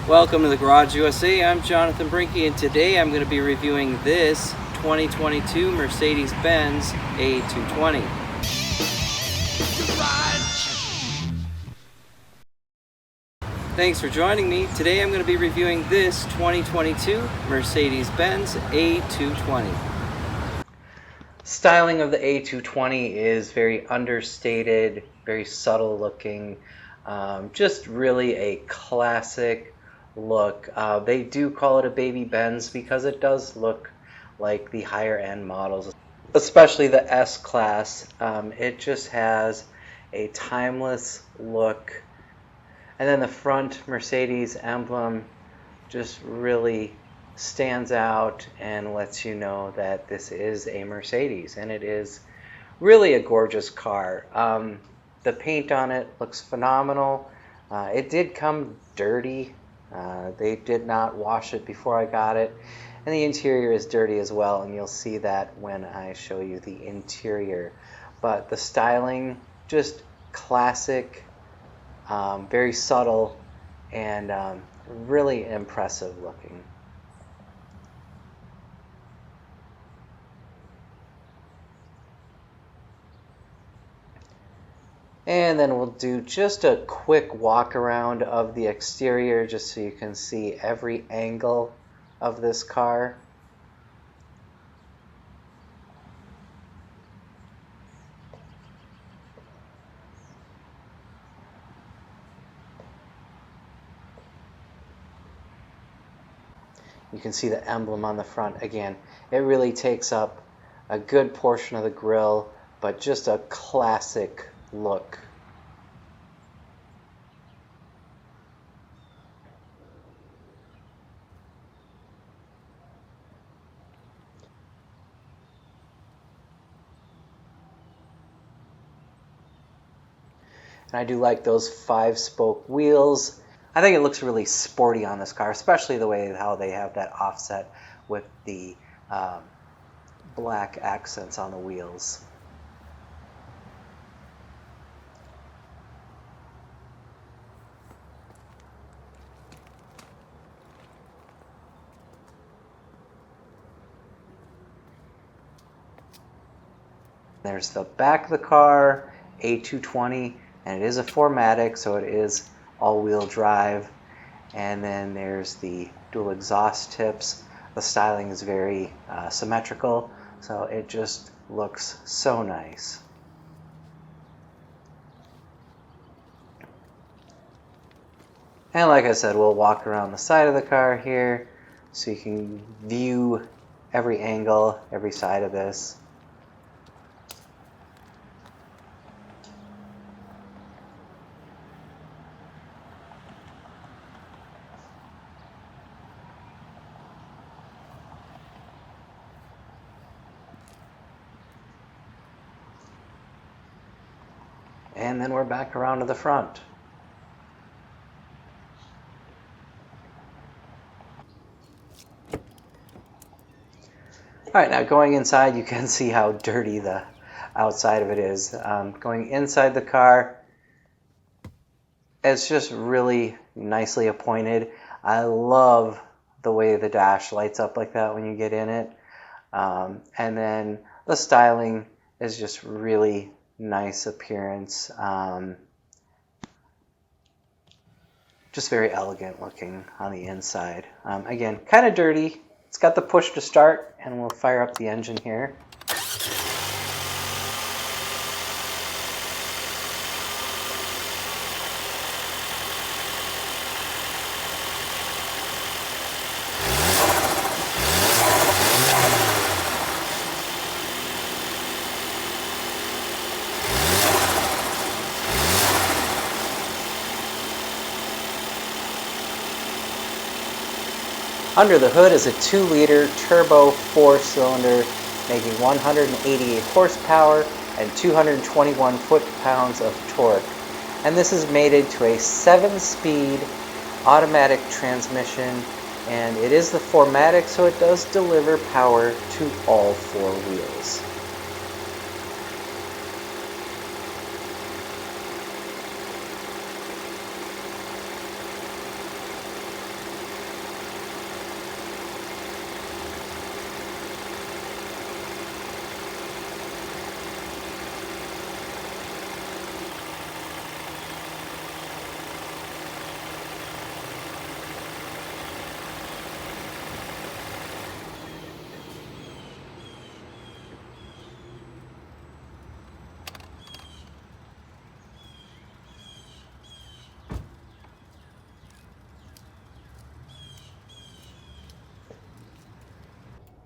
Welcome to the Garage USA. I'm Jonathan Brinke, and today I'm going to be reviewing this 2022 Mercedes-Benz A220. Thanks for joining me. Today I'm going to be reviewing this 2022 Mercedes-Benz A220. Styling of the A220 is very understated, very subtle looking, just really a classic look. They do call it a baby Benz because it does look like the higher end models, especially the S-Class. It just has a timeless look. And then the front Mercedes emblem just really stands out and lets you know that this is a Mercedes, and it is really a gorgeous car. The paint on it looks phenomenal. It did come dirty. They did not wash it before I got it, and the interior is dirty as well, and you'll see that when I show you the interior. But the styling, just classic, very subtle, and really impressive looking. And then we'll do just a quick walk around of the exterior just so you can see every angle of this car. You can see the emblem on the front. Again, it really takes up a good portion of the grille, but just a classic look. And I do like those 5-spoke wheels. I think it looks really sporty on this car, especially the way how they have that offset with the black accents on the wheels. There's the back of the car, A220, and it is a 4MATIC, so it is all-wheel drive. And then there's the dual exhaust tips. The styling is very symmetrical, so it just looks so nice. And like I said, we'll walk around the side of the car here so you can view every angle, every side of this. And then we're back around to the front. All right, now going inside, you can see how dirty the outside of it is. Going inside the car, it's just really nicely appointed. I love the way the dash lights up like that when you get in it. And then the styling is just really nice appearance. Just very elegant looking on the inside. Again, kind of dirty. It's got the push to start, and we'll fire up the engine here. Under the hood is a 2-liter turbo 4-cylinder making 188 horsepower and 221 foot-pounds of torque. And this is mated to a 7-speed automatic transmission, and it is the 4MATIC, so it does deliver power to all 4 wheels.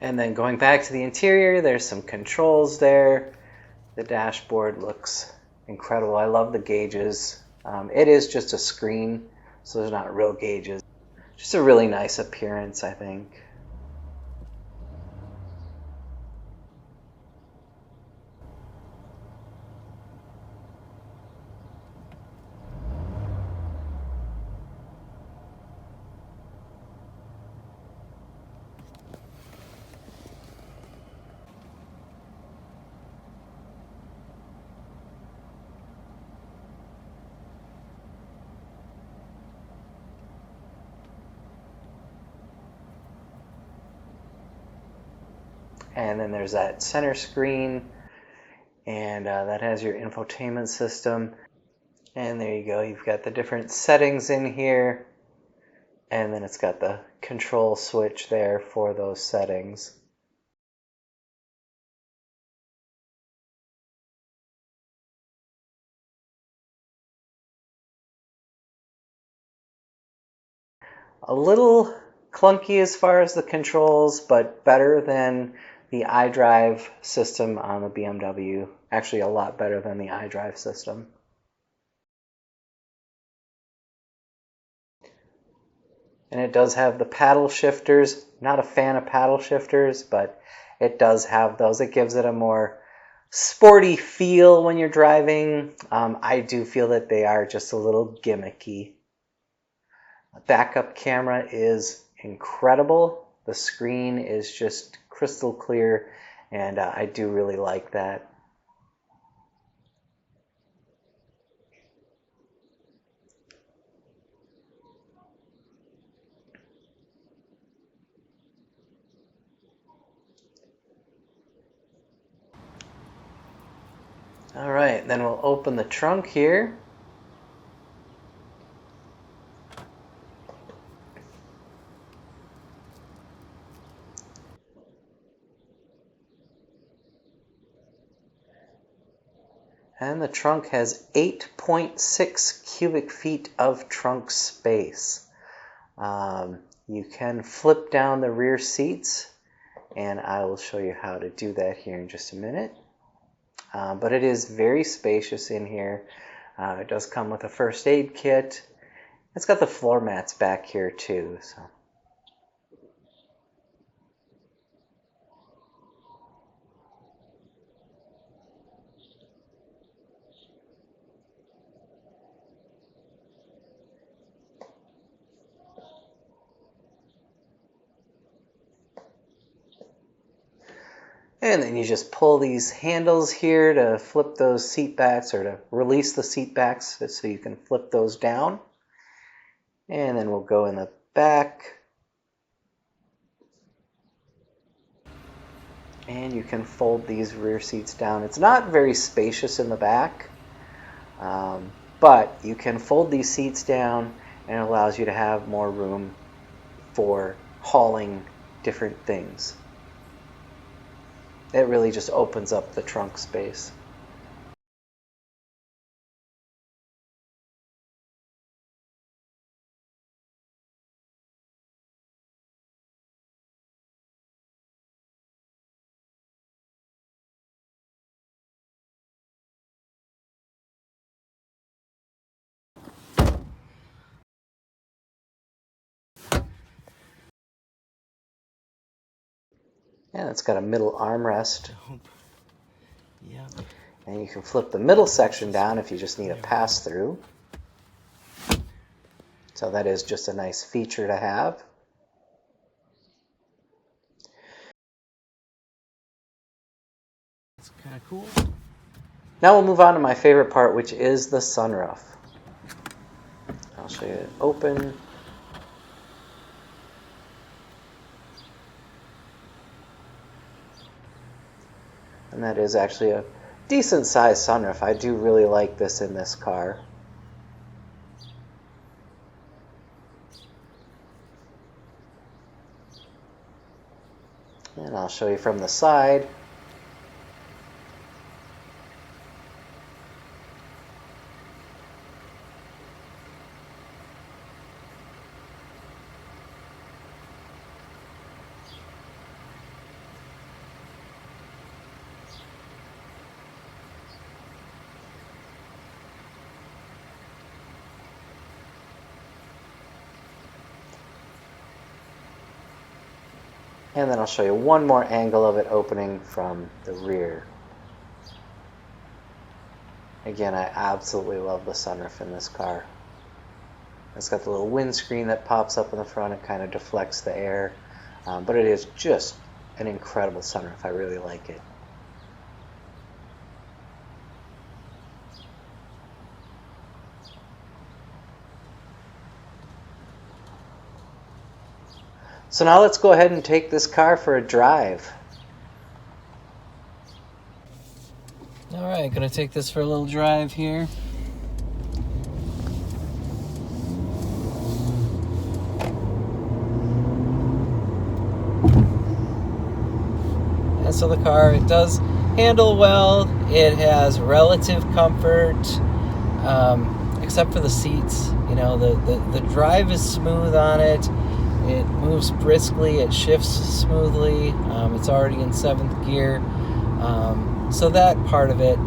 And then going back to the interior, there's some controls there. The dashboard looks incredible. I love the gauges. It is just a screen, so there's not real gauges. Just a really nice appearance, I think. And then there's that center screen, and that has your infotainment system. And there you go, you've got the different settings in here, and then it's got the control switch there for those settings. A little clunky as far as the controls, but better than the iDrive system on the BMW. Actually, a lot better than the iDrive system. And it does have the paddle shifters. Not a fan of paddle shifters, but it does have those. It gives it a more sporty feel when you're driving. I do feel that they are just a little gimmicky. The backup camera is incredible. The screen is just crystal clear, and I do really like that. All right, then we'll open the trunk here. And the trunk has 8.6 cubic feet of trunk space. You can flip down the rear seats, and I will show you how to do that here in just a minute. But it is very spacious in here. It does come with a first aid kit. It's got the floor mats back here too. So. And then you just pull these handles here to flip those seat backs, or to release the seat backs so you can flip those down. And then we'll go in the back. And you can fold these rear seats down. It's not very spacious in the back, but you can fold these seats down, and it allows you to have more room for hauling different things. It really just opens up the trunk space. And it's got a middle armrest. Yeah. And you can flip the middle section down if you just need a pass-through. So that is just a nice feature to have. It's kind of cool. Now we'll move on to my favorite part, which is the sunroof. I'll show you it open. And that is actually a decent sized sunroof. I do really like this in this car. And I'll show you from the side. And then I'll show you one more angle of it opening from the rear. Again, I absolutely love the sunroof in this car. It's got the little windscreen that pops up in the front. It kind of deflects the air. But it is just an incredible sunroof. I really like it. So now let's go ahead and take this car for a drive. All right, gonna take this for a little drive here. And so the car, it does handle well. It has relative comfort, except for the seats. You know, the drive is smooth on it. It moves briskly. It shifts smoothly. It's already in 7th gear. So that part of it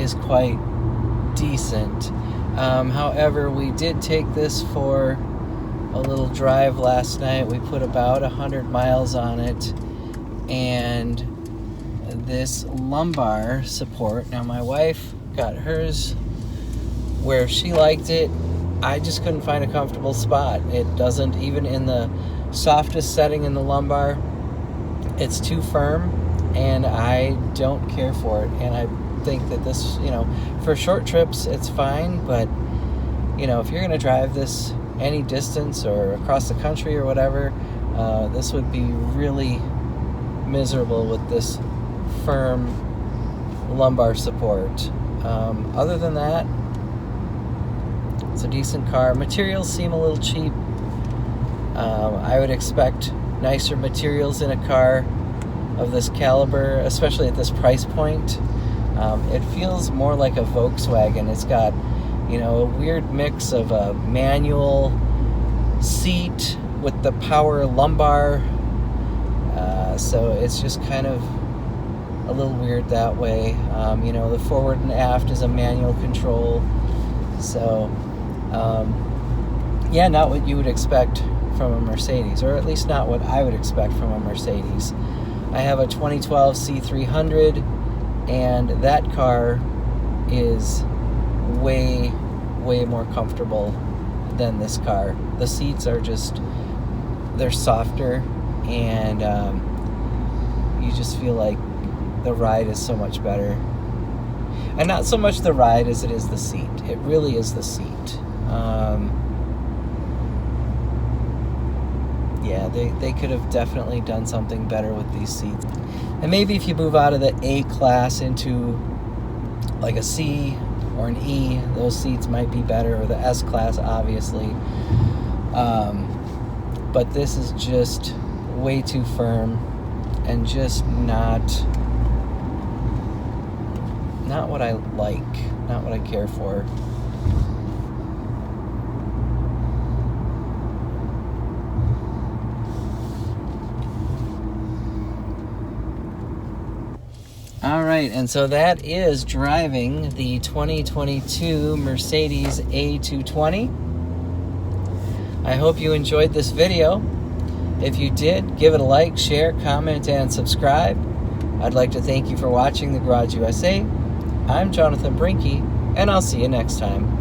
is quite decent. However, we did take this for a little drive last night. We put about 100 miles on it. And this lumbar support, now my wife got hers where she liked it. I just couldn't find a comfortable spot. It doesn't, even in the softest setting in the lumbar, it's too firm, and I don't care for it. And I think that this, you know, for short trips, it's fine, but, you know, if you're going to drive this any distance or across the country or whatever, this would be really miserable with this firm lumbar support. Other than that, it's a decent car. Materials seem a little cheap. I would expect nicer materials in a car of this caliber, especially at this price point. It feels more like a Volkswagen. It's got, you know, a weird mix of a manual seat with the power lumbar. So it's just kind of a little weird that way. You know, the forward and aft is a manual control. So, yeah, not what you would expect from a Mercedes, or at least not what I would expect from a Mercedes. I have a 2012 C300, and that car is way more comfortable than this car. The seats are just, they're softer, and you just feel like the ride is so much better. And not so much the ride as it is the seat. It really is the seat. Yeah, they could have definitely done something better with these seats. And maybe if you move out of the A class into like a C or an E, those seats might be better, or the S class, obviously. But this is just way too firm and just not what I like, not what I care for. All right, and so that is driving the 2022 Mercedes A220. I hope you enjoyed this video. If you did, give it a like, share, comment, and subscribe. I'd like to thank you for watching The Garage USA. I'm Jonathan Brinke, and I'll see you next time.